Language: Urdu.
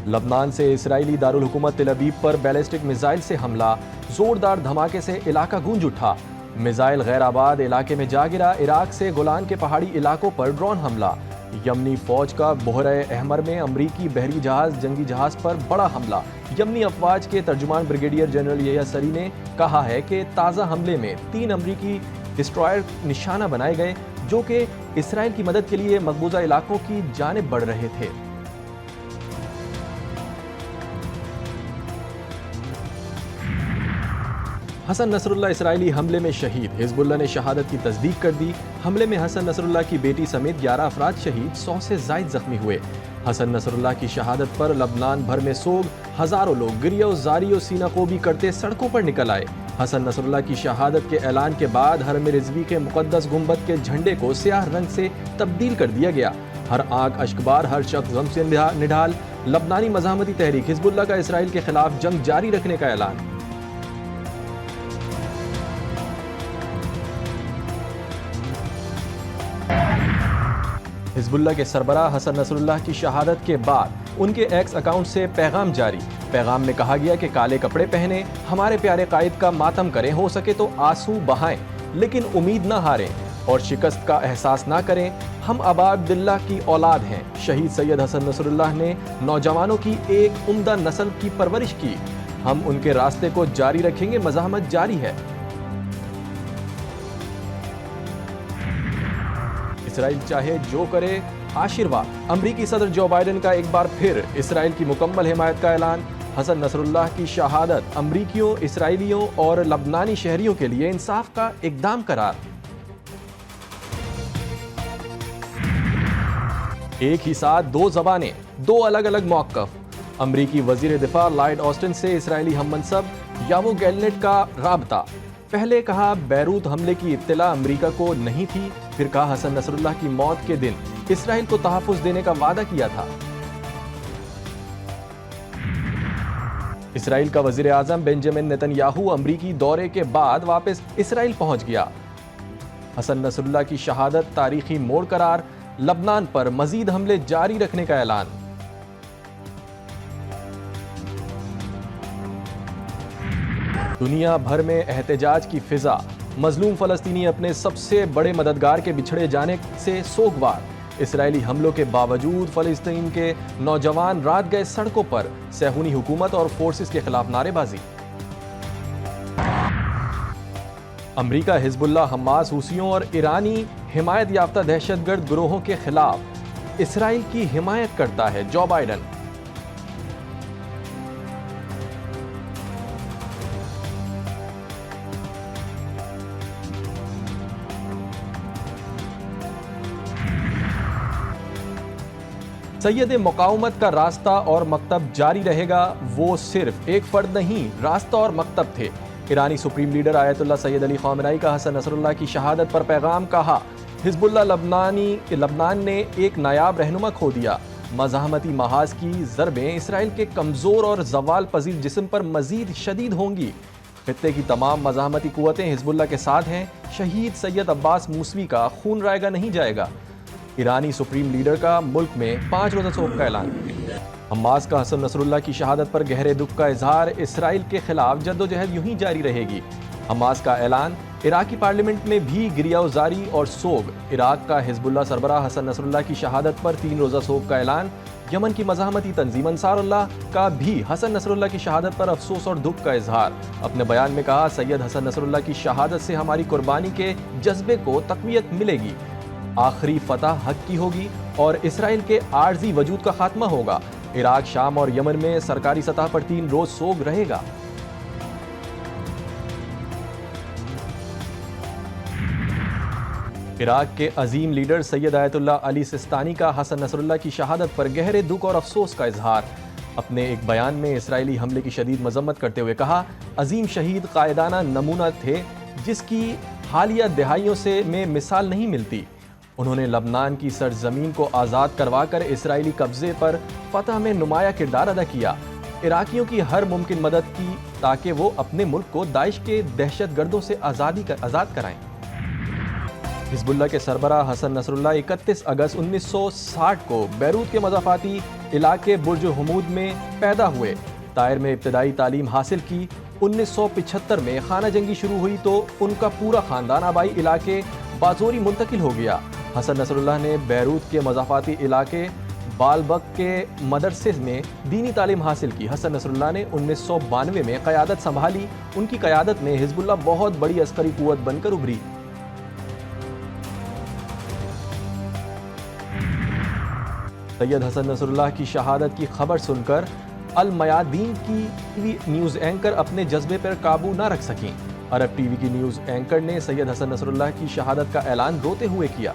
لبنان سے اسرائیلی دارالحکومت تل ابیب پر بیلسٹک میزائل سے حملہ، زوردار دھماکے سے علاقہ گونج اٹھا۔ میزائل غیر آباد علاقے میں جا گرا۔ عراق سے گولان کے پہاڑی علاقوں پر ڈرون حملہ۔ یمنی فوج کا بحیرہ احمر میں امریکی بحری جہاز جنگی جہاز پر بڑا حملہ۔ یمنی افواج کے ترجمان بریگیڈیئر جنرل یحییٰ سری نے کہا ہے کہ تازہ حملے میں 3 امریکی ڈسٹرائر نشانہ بنائے گئے جو کہ اسرائیل کی مدد کے لیے مقبوضہ علاقوں کی جانب بڑھ رہے تھے۔ حسن نصر اللہ اسرائیلی حملے میں شہید، حزب اللہ نے شہادت کی تصدیق کر دی۔ حملے میں حسن نصر اللہ کی بیٹی سمیت 11 افراد شہید، 100 سے زائد زخمی ہوئے۔ حسن نصر اللہ کی شہادت پر لبنان بھر میں سوگ، ہزاروں لوگ گریہ و زاری و سینہ کوبی کرتے سڑکوں پر نکل آئے۔ حسن نصر اللہ کی شہادت کے اعلان کے بعد حرم رضوی کے مقدس گنبد کے جھنڈے کو سیاہ رنگ سے تبدیل کر دیا گیا۔ ہر آنکھ اشکبار، ہر شخص غم سے نڈھال۔ لبنانی مزاحمتی تحریک حزب اللہ کا اسرائیل کے خلاف جنگ جاری رکھنے کا اعلان۔ حزب اللہ کے سربراہ حسن نصر اللہ کی شہادت کے بعد ان کے ایکس اکاؤنٹ سے پیغام جاری۔ پیغام میں کہا گیا کہ کالے کپڑے پہنیں، ہمارے پیارے قائد کا ماتم کریں، ہو سکے تو آنسو بہائیں، لیکن امید نہ ہاریں اور شکست کا احساس نہ کریں۔ ہم ابا عبداللہ کی اولاد ہیں۔ شہید سید حسن نصر اللہ نے نوجوانوں کی ایک عمدہ نسل کی پرورش کی۔ ہم ان کے راستے کو جاری رکھیں گے، مزاحمت جاری ہے۔ اسرائیل چاہے جو کرے، آشرواد۔ امریکی صدر جو بائیڈن کا ایک بار پھر اسرائیل کی مکمل حمایت کا اعلان۔ حسن نصر اللہ کی شہادت امریکیوں، اسرائیلیوں اور لبنانی شہریوں کے لیے انصاف کا اقدام قرار۔ ایک ہی ساتھ 2 زبانیں، 2 الگ الگ موقف۔ امریکی وزیر دفاع لائیڈ آسٹن سے اسرائیلی ہم منصب یاوو گیلنٹ کا رابطہ۔ پہلے کہا بیروت حملے کی اطلاع امریکہ کو نہیں تھی، پھر کہا حسن نصر اللہ کی موت کے دن اسرائیل کو تحفظ دینے کا وعدہ کیا تھا۔ اسرائیل کا وزیر اعظم بنجامن نیتن یاہو امریکی دورے کے بعد واپس اسرائیل پہنچ گیا۔ حسن نصر اللہ کی شہادت تاریخی موڑ قرار۔ لبنان پر مزید حملے جاری رکھنے کا اعلان۔ دنیا بھر میں احتجاج کی فضا۔ مظلوم فلسطینی اپنے سب سے بڑے مددگار کے بچھڑے جانے سے سوگوار۔ اسرائیلی حملوں کے باوجود فلسطین کے نوجوان رات گئے سڑکوں پر، صہیونی حکومت اور فورسز کے خلاف نعرے بازی۔ امریکہ حزب اللہ، حماس، حوثیوں اور ایرانی حمایت یافتہ دہشت گرد گروہوں کے خلاف اسرائیل کی حمایت کرتا ہے، جو بائیڈن۔ سید مقاومت کا راستہ اور مکتب جاری رہے گا۔ وہ صرف ایک فرد نہیں، راستہ اور مکتب تھے۔ ایرانی سپریم لیڈر آیت اللہ سید علی خامنائی کا حسن نصر اللہ کی شہادت پر پیغام۔ کہا حزب اللہ لبنان نے ایک نایاب رہنما کھو دیا۔ مزاحمتی محاذ کی ضربیں اسرائیل کے کمزور اور زوال پذیر جسم پر مزید شدید ہوں گی۔ خطے کی تمام مزاحمتی قوتیں حزب اللہ کے ساتھ ہیں۔ شہید سید عباس موسوی کا خون رائے گا نہیں جائے گا۔ ایرانی سپریم لیڈر کا ملک میں 5 روزہ سوگ کا اعلان۔ حماس کا حسن نصر اللہ کی شہادت پر گہرے دکھ کا اظہار۔ اسرائیل کے خلاف جدوجہد یوں ہی جاری رہے گی۔ حماس کا اعلان۔ عراقی پارلیمنٹ میں بھی گریہ و زاری اور سوگ۔ عراق کا حزب اللہ سربراہ حسن نصر اللہ کی شہادت پر 3 روزہ سوگ کا اعلان۔ یمن کی مزاحمتی تنظیم انصار اللہ کا بھی حسن نصر اللہ کی شہادت پر افسوس اور دکھ کا اظہار۔ اپنے بیان میں کہا سید حسن نصر اللہ کی شہادت سے ہماری قربانی کے جذبے کو تقویت ملے گی۔ آخری فتح حق کی ہوگی اور اسرائیل کے عارضی وجود کا خاتمہ ہوگا۔ عراق، شام اور یمن میں سرکاری سطح پر 3 روز سوگ رہے گا۔ عراق کے عظیم لیڈر سید آیت اللہ علی سستانی کا حسن نصر اللہ کی شہادت پر گہرے دکھ اور افسوس کا اظہار۔ اپنے ایک بیان میں اسرائیلی حملے کی شدید مذمت کرتے ہوئے کہا عظیم شہید قائدانہ نمونہ تھے جس کی حالیہ دہائیوں میں مثال نہیں ملتی۔ انہوں نے لبنان کی سرزمین کو آزاد کروا کر اسرائیلی قبضے پر فتح میں نمایاں کردار ادا کیا۔ عراقیوں کی ہر ممکن مدد کی تاکہ وہ اپنے ملک کو داعش کے دہشت گردوں سے آزاد کرائیں۔ حزب اللہ کے سربراہ حسن نصر اللہ 31 اگست 1960 کو بیروت کے مضافاتی علاقے برج حمود میں پیدا ہوئے۔ طاہر میں ابتدائی تعلیم حاصل کی۔ 1975 میں خانہ جنگی شروع ہوئی تو ان کا پورا خاندان آبائی علاقے بازوری منتقل ہو گیا۔ حسن نصر اللہ نے بیروت کے مضافاتی علاقے بالبک کے مدرسے میں دینی تعلیم حاصل کی۔ حسن نصر اللہ نے 1992 میں قیادت سنبھالی۔ ان کی قیادت میں حزب اللہ بہت بڑی عسکری قوت بن کر ابھری۔ سید حسن نصر اللہ کی شہادت کی خبر سن کر المیادین کی ٹی وی نیوز اینکر اپنے جذبے پر قابو نہ رکھ سکیں۔ عرب ٹی وی کی نیوز اینکر نے سید حسن نصر اللہ کی شہادت کا اعلان روتے ہوئے کیا۔